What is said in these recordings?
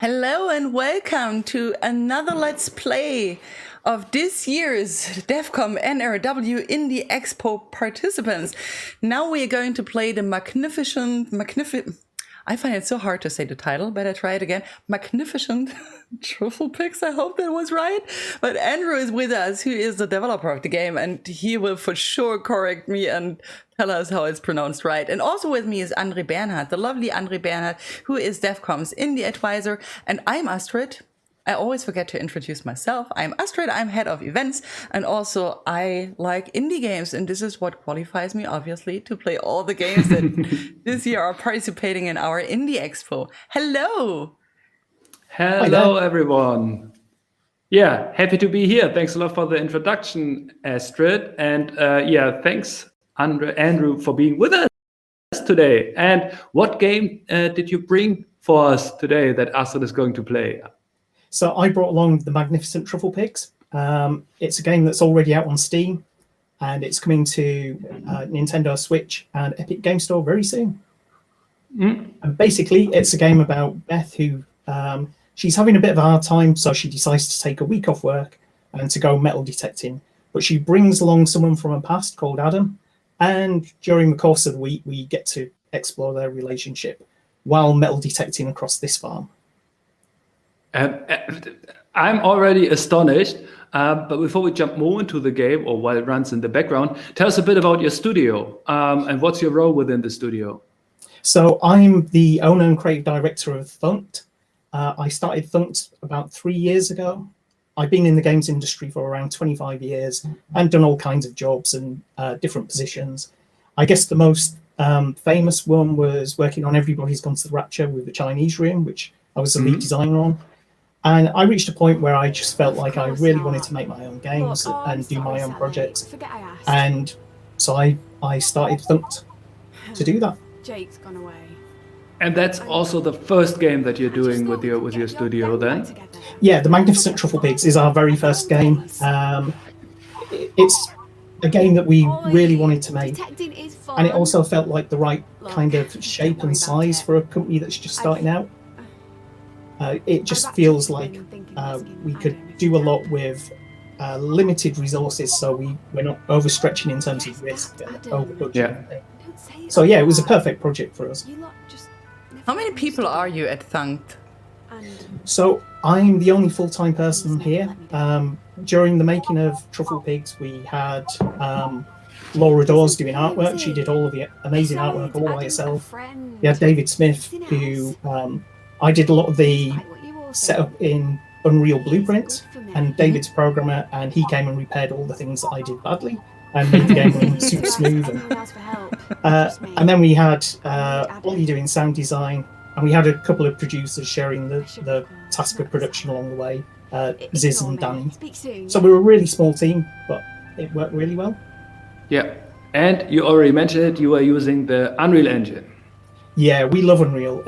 Hello and welcome to another Let's Play of this year's devcom NRW Indie Expo participants. Now we are going to play the Magnificent, I find it so hard to say the title, but I try it again. Magnificent Trufflepigs, I hope that was right. But Andrew is with us, who is the developer of the game, and he will for sure correct me and tell us how it's pronounced right. And also with me is Andre Bernhard, the lovely Andre Bernhard, who is devcom's indie advisor. And I'm Astrid. I always forget to introduce myself. I'm Astrid, I'm head of events, and also I like indie games, and this is what qualifies me, obviously, to play all the games that this year are participating in our Indie Expo. Hello! Hello, everyone. Yeah, happy to be here. Thanks a lot for the introduction, Astrid. And yeah, thanks, Andrew, for being with us today. And what game did you bring for us today that Astrid is going to play? So I brought along the Magnificent Trufflepigs. It's a game that's already out on Steam, and it's coming to Nintendo Switch and Epic Game Store very soon. And basically, it's a game about Beth, who she's having a bit of a hard time, so she decides to take a week off work and to go metal detecting. But she brings along someone from her past called Adam, and during the course of the week, we get to explore their relationship while metal detecting across this farm. I'm already astonished, but before we jump more into the game, or while it runs in the background, tell us a bit about your studio and what's your role within the studio. So I'm the owner and creative director of Thunkd. I started Thunkd about 3 years ago. I've been in the games industry for around 25 years and done all kinds of jobs and different positions. I guess the most famous one was working on Everybody's Gone to the Rapture with the Chinese room, which I was the lead designer on. And I reached a point where I just felt like I really wanted to make my own games and do my own projects. And so I started Thunkd to do that. Jake's gone away. And that's also the first game that you're doing with your studio then? Yeah, the Magnificent Trufflepigs is our very first game. It's a game that we really wanted to make. And it also felt like the right kind of shape and size for a company that's just starting out. It just feels like we could do a lot with limited resources, so we're not overstretching in terms of risk and over budget. Yeah. So yeah, it was a perfect project for us. How many people are you at Thunkd? So I'm the only full-time person here. During the making of Trufflepigs, we had Laura Dawes doing artwork. She did all of the amazing artwork all by herself. We had David Smith, who I did a lot of the setup in Unreal Blueprint, and David's a programmer, and he came and repaired all the things that I did badly and made the game run super smooth. And then we had Ollie doing sound design, and we had a couple of producers sharing the task of production along the way, Ziz and Danny. So we were a really small team, but it worked really well. Yeah, and you already mentioned it, you are using the Unreal Engine. Yeah, we love Unreal.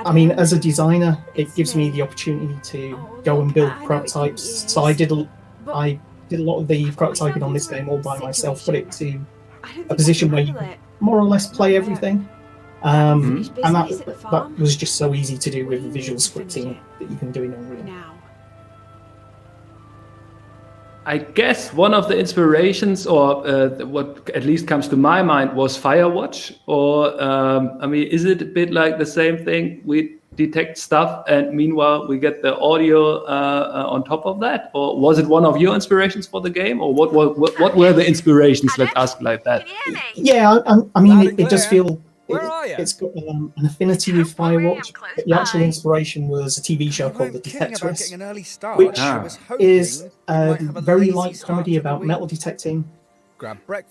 I mean, as a designer, it gives me the opportunity to go and build prototypes. So I did a lot of the prototyping on this game all by myself, put it to a position where you can more or less play everything. And that was just so easy to do with visual scripting that you can do in Unreal. I guess one of the inspirations, or what at least comes to my mind, was Firewatch. Or I mean, is it a bit like the same thing? We detect stuff, and meanwhile we get the audio on top of that. Or was it one of your inspirations for the game? Or what were the inspirations? Let's ask like that. Yeah, I mean, it does feel. It's got an affinity with Firewatch. The actual inspiration was a TV show called The Detectoress, which is a very light comedy about metal detecting,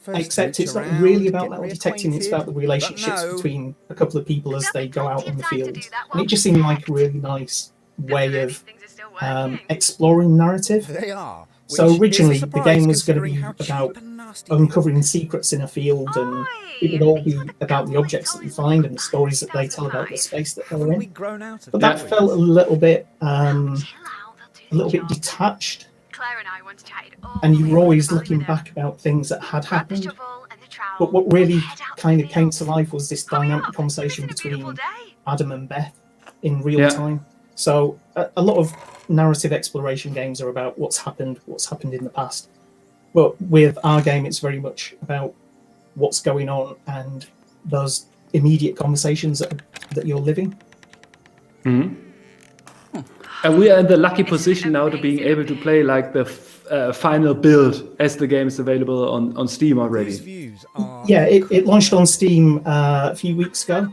except it's not really about metal detecting, it's about the relationships between a couple of people as they go out in the field. And it just seemed like a really nice way of exploring narrative. So originally, the game was going to be about uncovering secrets in a field, and it would all be about the objects that you find and the stories that they tell about the space that they're in. But that felt a little bit detached, and you were always looking back about things that had happened. But what really kind of came to life was this dynamic conversation between Adam and Beth in real time. So a lot of narrative exploration games are about what's happened in the past. But with our game, it's very much about what's going on and those immediate conversations that you're living. And we are in the lucky position now to being able to play like the final build as the game is available on Steam already. Yeah, it launched on Steam a few weeks ago.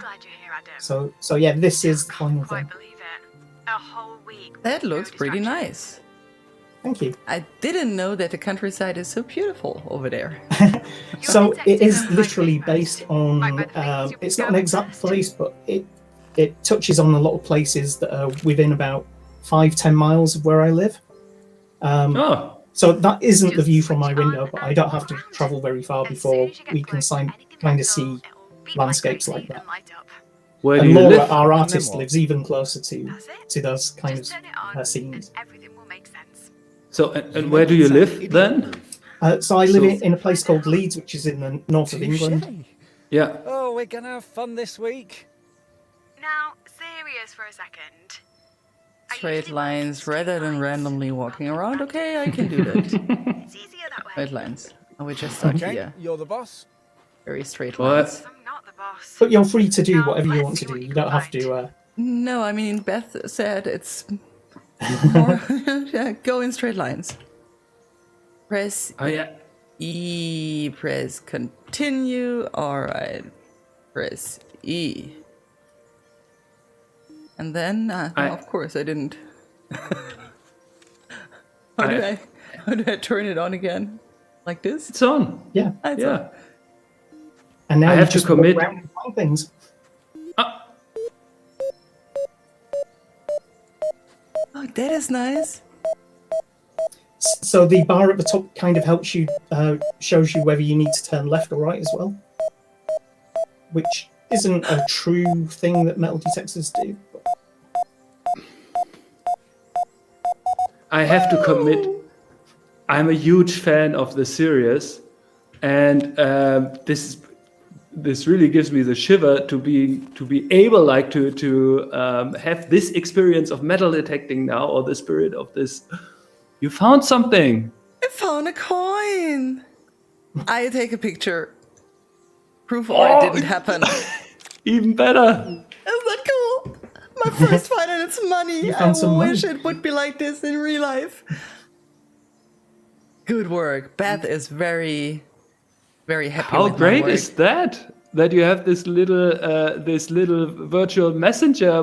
So yeah, this is the final thing. That looks pretty nice. Thank you. I didn't know that the countryside is so beautiful over there. So it is literally based on, it's not an exact place, but it touches on a lot of places that are within about 5-10 miles of where I live. So that isn't the view from my window, but I don't have to travel very far before we can kind of see landscapes like that. Where do And you Laura, live? our artist, lives even closer to those kind of scenes. So, and where do you live then? So I live in a place called Leeds, which is in the north of England. Yeah. Oh, we're gonna have fun this week. Now, serious for a second. Straight lines rather than randomly walking around. Okay, I can do that. It's easier that way. Straight lines. Oh, we just start Okay, here. you're the boss. Very straight What? lines. I'm not the boss. But you're free to do whatever you want to do. You don't have to. No, I mean, Beth said it's more yeah, go in straight lines. Press Oh yeah. E, press continue. All right, press E. And then, no, of course, I didn't. How do I turn it on again? Like this? It's on. Yeah. That's Yeah. on. And now I you have to just walk commit- around and find things. Oh, that is nice. So the bar at the top kind of helps you, shows you whether you need to turn left or right as well, which isn't a true thing that metal detectors do. I have to commit. I'm a huge fan of the series, and this really gives me the shiver to be able like to have this experience of metal detecting now, or the spirit of this. You found something. I found a coin. I take a picture. Proof or it didn't happen. Even better. Isn't that cool? My first find and it's money. You I found some wish money. it would be like this in real life. Good work. Beth is very, very happy How with my great work. is that? That you have this little virtual messenger.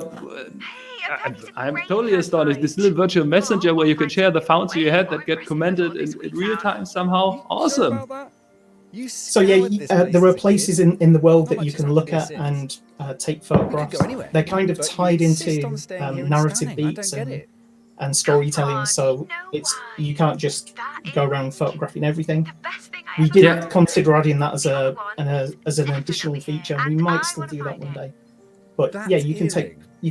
I'm totally astonished. This little virtual messenger where you can share the founds you had that get commented in real time somehow. Awesome. So yeah, there are places in the world that you can look at and take photographs. They're kind of tied into narrative beats and storytelling, so you can't just go around photographing everything. We did consider adding that as an additional feature. We might still do that one day. But yeah, you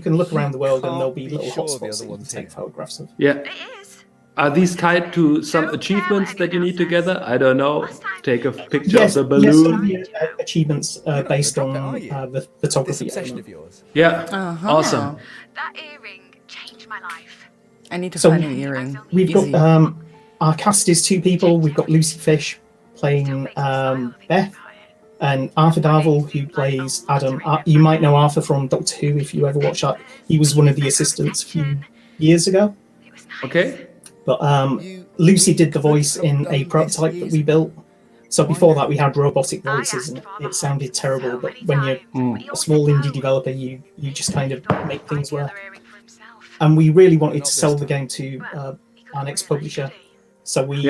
can look around the world and there'll be little hotspots that you can take photographs of. Yeah. It is. Are these tied to some achievements that you need to gather? I don't know. Take a picture of the balloon. Yes, some of the achievements based on the photography element. Yeah. Awesome. That earring changed my life. I need to So find an earring. We've Easy. got our cast is 2 people. We've got Lucy Fish playing Beth, and Arthur Darville, who plays Adam. You might know Arthur from Doctor Who if you ever watched that. He was one of the assistants a few years ago. Okay. But Lucy did the voice in a prototype that we built. So before that, we had robotic voices, and it sounded terrible. But when you're a small indie developer, you just kind of make things work. And we really wanted to sell the game to our next publisher, so we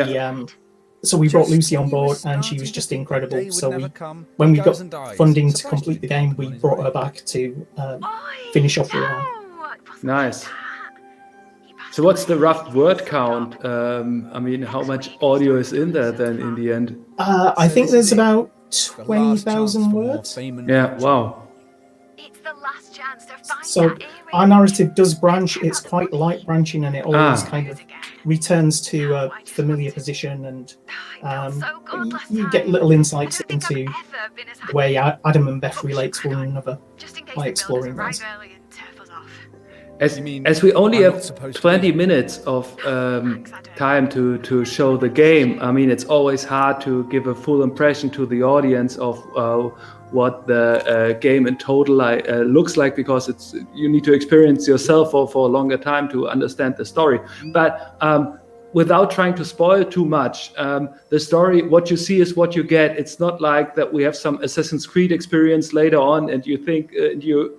brought Lucy on board, and she was just incredible. So when we got funding to complete the game, we brought her back to finish off the round. Nice. So what's the rough word count? I mean, how much audio is in there then in the end? I think there's about 20,000 words. Yeah, wow. It's the last chance to find So that earring. our narrative does branch. It's quite light branching, and it always kind of returns to a familiar position, and you get little insights into the way Adam and Beth relate to one another by exploring those. As we only I'm not have supposed to 20 be? minutes of time to show the game, I mean, it's always hard to give a full impression to the audience of what the game in total looks like, because you need to experience yourself for a longer time to understand the story. But without trying to spoil too much, the story, what you see is what you get. It's not like that we have some Assassin's Creed experience later on and you think you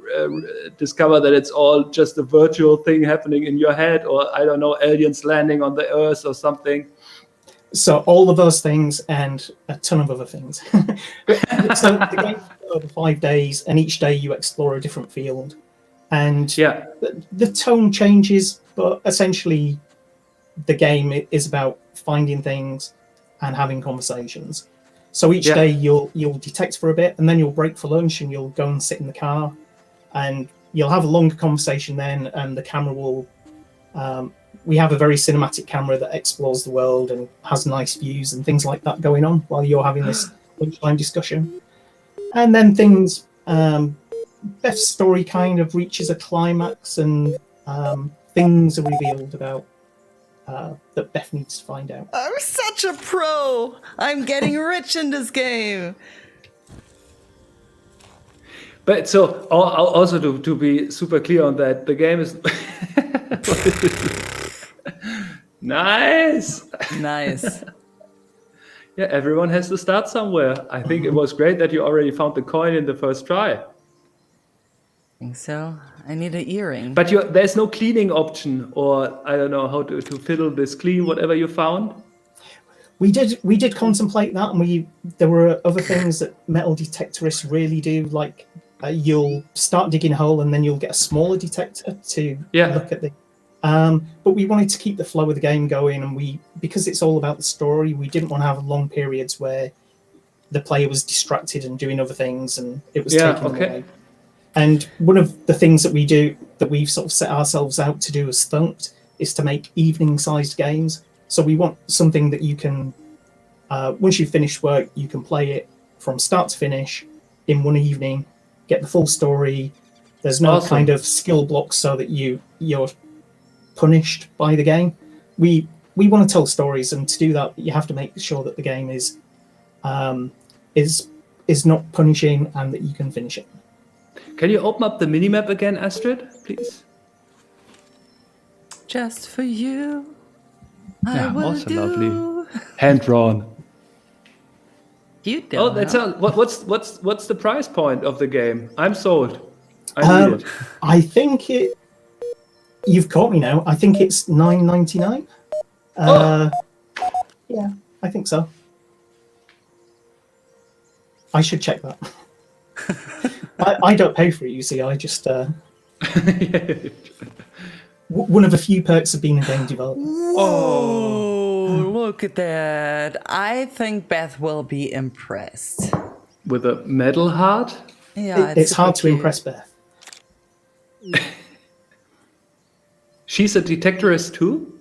discover that it's all just a virtual thing happening in your head, or I don't know, aliens landing on the Earth or something. So all of those things and a ton of other things. So the game over 5 days, and each day you explore a different field, and the tone changes, but essentially the game is about finding things and having conversations. So each day you'll detect for a bit, and then you'll break for lunch, and you'll go and sit in the car, and you'll have a longer conversation then, and the camera will. We have a very cinematic camera that explores the world and has nice views and things like that going on while you're having this lunchtime discussion. And then things, Beth's story kind of reaches a climax, and things are revealed about that Beth needs to find out. I'm such a pro. I'm getting rich in this game. But so also to be super clear on that, the game is nice. Yeah, everyone has to start somewhere. I think it was great that you already found the coin in the first try. I think so. I need an earring. But there's no cleaning option, or I don't know how to fiddle this clean, whatever you found. We did contemplate that, and there were other things that metal detectorists really do, like you'll start digging a hole and then you'll get a smaller detector to look at the. But we wanted to keep the flow of the game going, and because it's all about the story, we didn't want to have long periods where the player was distracted and doing other things, and it was taken away. And one of the things that we do, that we've sort of set ourselves out to do as Thunkd, is to make evening-sized games. So we want something that you can, once you've finished work, you can play it from start to finish in one evening, get the full story. There's no kind of skill blocks so that you're punished by the game. We want to tell stories, and to do that, you have to make sure that the game is not punishing and that you can finish it. Can you open up the minimap again, Astrid, please? Just for you, I will also do. Lovely. Hand drawn. You don't. That's what's the price point of the game? I'm sold. I need it. I think you've caught me now. I think it's $9.99. Yeah, I think so. I should check that. I don't pay for it, you see. I just one of the few perks of being a game developer. Oh, look at that! I think Beth will be impressed. With a metal heart? Yeah, it's hard to impress Beth. She's a detectorist too?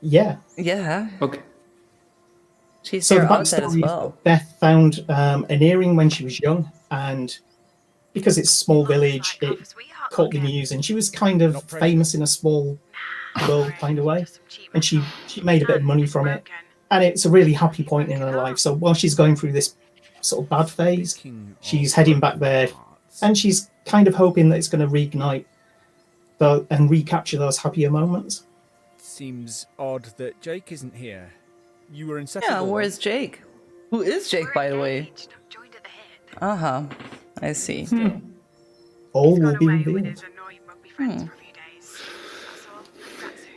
Yeah. Yeah. Okay. She's So the there outside as backstory well. is that Beth found an earring when she was young, and because it's a small village, it caught the news, and she was kind of famous in a small world kind of way, and she made a bit of money from it, and it's a really happy point in her life. So while she's going through this sort of bad phase, she's heading back there, and she's kind of hoping that it's going to reignite and recapture those happier moments. Seems odd that Jake isn't here. You were inseparable. Yeah, where's Jake? Who is Jake, by the way? Joined at the hip. Uh-huh. I see. All He's will gone be away with revealed. his annoying rugby friends for a few days. That's all. Back soon.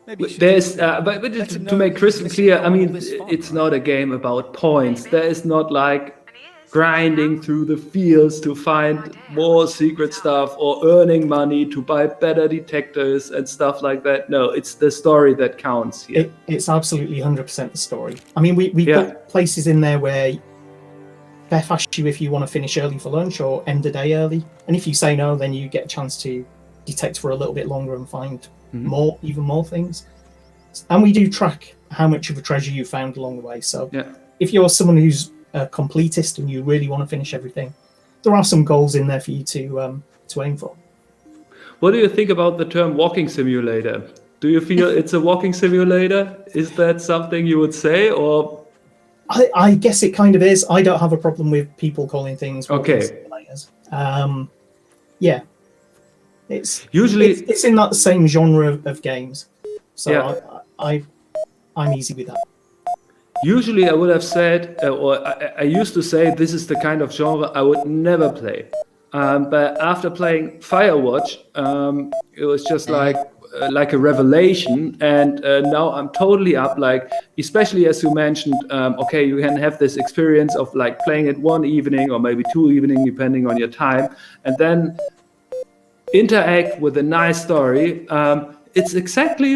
Maybe you should There's, do but Let to him know make crystal missing clear, out I on mean, all this fun, it's right? not a game about points. There is not like And he is. grinding through the fields to find more secret stuff or earning money to buy better detectors and stuff like that. No, it's the story that counts here. It's absolutely 100% the story. I mean, we put places in there where Beth asks you if you want to finish early for lunch or end the day early, and if you say no, then you get a chance to detect for a little bit longer and find even more things. And we do track how much of a treasure you found along the way. So if you're someone who's a completist and you really want to finish everything, there are some goals in there for you to aim for. what do you think about the term walking simulator? Do you feel it's a walking simulator? Is that something you would say, or? I guess it kind of is. I don't have a problem with people calling things walking simulators. Yeah, it's in that same genre of games, so yeah. I'm easy with that. Usually, I would have said, or I used to say, this is the kind of genre I would never play. But after playing Firewatch, it was just like a revelation, and now I'm totally up. Like, especially as you mentioned, okay, you can have this experience of like playing it one evening or maybe 2 evenings, depending on your time, and then interact with a nice story. It's exactly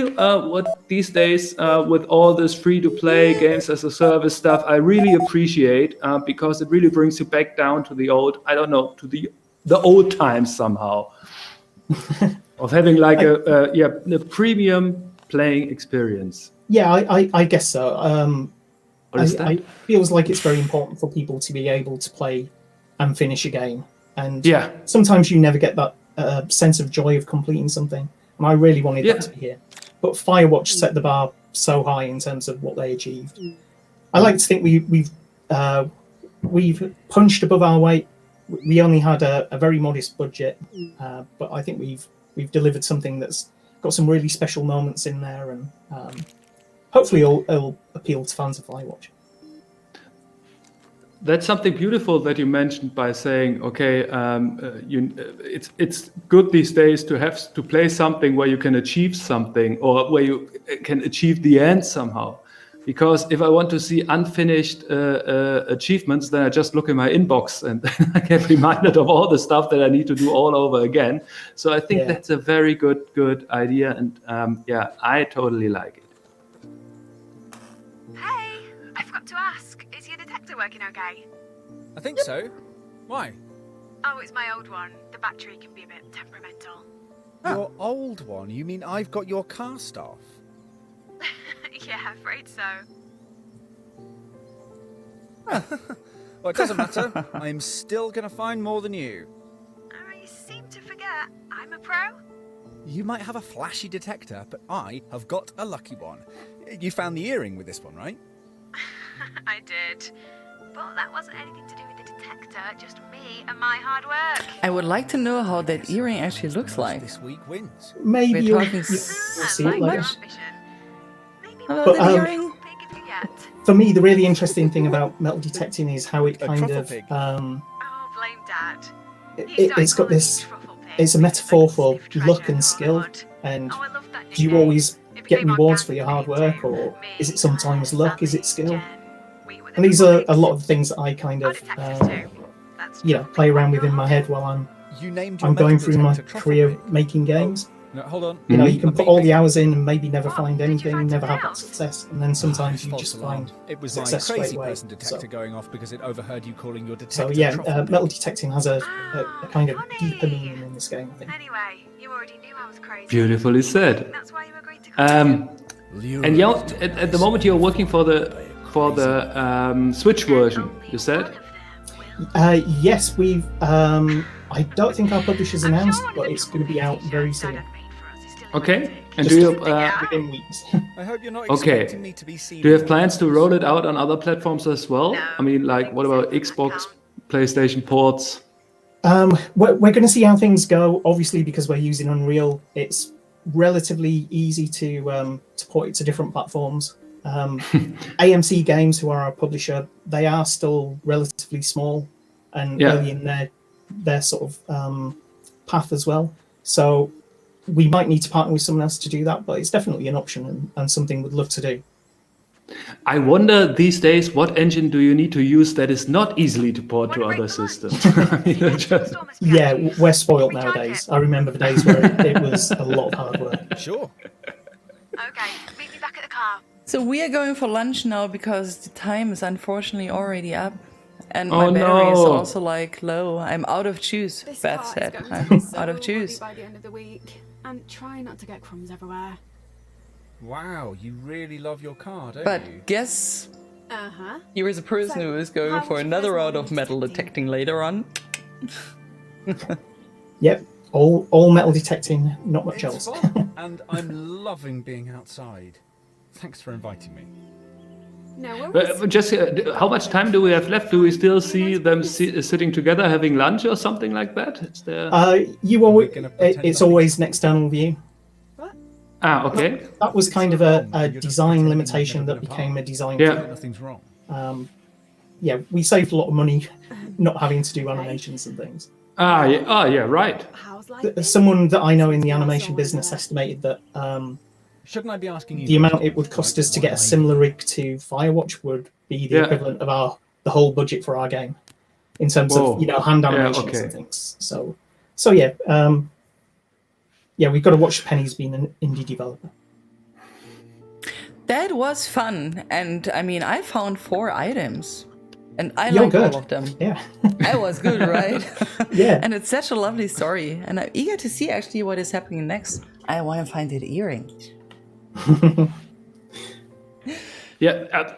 what these days with all this free-to-play games as a service stuff I really appreciate, because it really brings you back down to the old, I don't know, to the old times somehow. Of having like a premium playing experience. Yeah, I guess so. I feels like it's very important for people to be able to play and finish a game, and sometimes you never get that sense of joy of completing something, and I really wanted that to be here. But Firewatch set the bar so high in terms of what they achieved. I like to think we've punched above our weight. We only had a very modest budget, but I think we've delivered something that's got some really special moments in there, and hopefully it'll appeal to fans of Firewatch. That's something beautiful that you mentioned by saying, okay, it's good these days to have to play something where you can achieve something, or where you can achieve the end somehow. Because if I want to see unfinished achievements, then I just look in my inbox and I get reminded of all the stuff that I need to do all over again. So I think that's a very good idea, and I totally like it. Hey, I forgot to ask, is your detector working okay? I think so. Why? Oh, it's my old one. The battery can be a bit temperamental. Your old one? You mean I've got your cast off? Yeah, afraid so. Well, it doesn't matter. I'm still going to find more than you. I seem to forget I'm a pro. You might have a flashy detector, but I have got a lucky one. You found the earring with this one, right? I did. But that wasn't anything to do with the detector, just me and my hard work. I would like to know how that earring actually looks like. This week wins. Maybe We're you'll talking see like it later. ambition. Maybe About we'll the do earring? big if you get. For me, the really interesting thing about metal detecting is how it kind of trufflepig. Oh, blame Dad. it's got this. It's a metaphor for luck and skill, and Oh, I love that do you nickname. always It get became our rewards gang for your hard nickname work, too. or Me, is it sometimes luck? Is it Sally, skill? Jen, we were the And these are a Trufflepigs. lot of things that I kind Our of detectors too. That's play around with in my head while You named your I'm going metal through my detector career Trufflepig. making games. No, hold on. You know, you can I'm put being all the picked- hours in and maybe never What? find Did you anything, find never have something that else? success, and then sometimes you False just alarm. find It was my success straight crazy away. person detector So, going off because it overheard you calling your so detector yeah, Trufflepig. metal detecting has a kind of funny. deeper meaning in this game, I think. Anyway, you already knew I was crazy. Beautifully said. That's why you agreed to come. And at the moment you're working for the Switch version, you said? Yes, we've. I don't think our publisher's announced, but it's going to be out very soon, Okay. And Just do you within weeks. I hope you're not Okay. expecting me to be seen. do you have in plans to boxes. roll it out on other platforms as well? No, I mean, like, what about things that Xbox, PlayStation ports? We're going to see how things go. Obviously, because we're using Unreal, it's relatively easy to port it to different platforms. AMC Games, who are our publisher, they are still relatively small and early in their sort of path as well. So we might need to partner with someone else to do that, but it's definitely an option and something we'd love to do. I wonder these days, what engine do you need to use that is not easily to port to Wanna break other the lunch? systems? I mean, it's just- Yeah, we're spoiled We tried nowadays. it. I remember the days where it was a lot of hard work. Sure. Okay, meet me back at the car. So we are going for lunch now because the time is unfortunately already up. And Oh, my battery is no. also like low. I'm out of juice, This Beth car is said. going to I'm be so out of muddy juice. by the end of the week, and try not to get crumbs everywhere. Wow, you really love your car, don't you? But guess Uh-huh. here is a person So, who is going how for was your another first round moment of metal detecting? detecting later on. Yep. All metal detecting, not much It's else. fun, and I'm loving being outside. Thanks for inviting me. No worries. Just how much time do we have left? Do we still see them sitting together having lunch or something like that? Is there... You always, gonna pretend it's like always an external view. Okay. That was kind of a design limitation that became a design. Yeah. flaw. Nothing's wrong. Yeah, we saved a lot of money not having to do animations and things. Yeah. Oh, yeah, right. How's life been? Someone that I know in the What's animation always business there? estimated that Shouldn't I be asking you? the amount it would cost us to get a similar rig to Firewatch would be the equivalent of the whole budget for our game in terms of hand animations and things. So yeah, we've got to watch pennies being an indie developer. That was fun. And I mean, I found 4 items. And I You're like good. all of them. Yeah. That was good, right? Yeah. And it's such a lovely story. And I'm eager to see actually what is happening next. I want to find that earring. Yeah.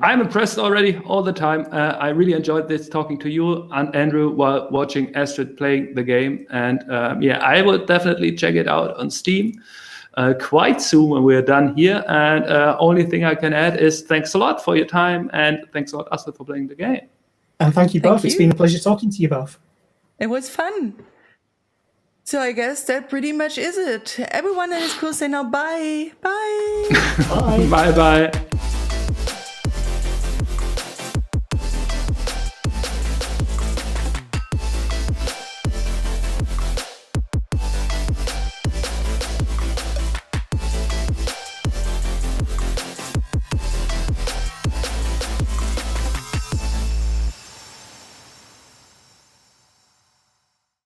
I'm impressed already all the time. I really enjoyed this talking to you and Andrew while watching Astrid playing the game. And I will definitely check it out on Steam quite soon when we're done here. And only thing I can add is thanks a lot for your time and thanks a lot, Astrid, for playing the game. And thank you Thank both. It's you. been a pleasure talking to you both. It was fun. So I guess that pretty much is it. Everyone that is cool, say now bye. Bye. Bye. Bye-bye.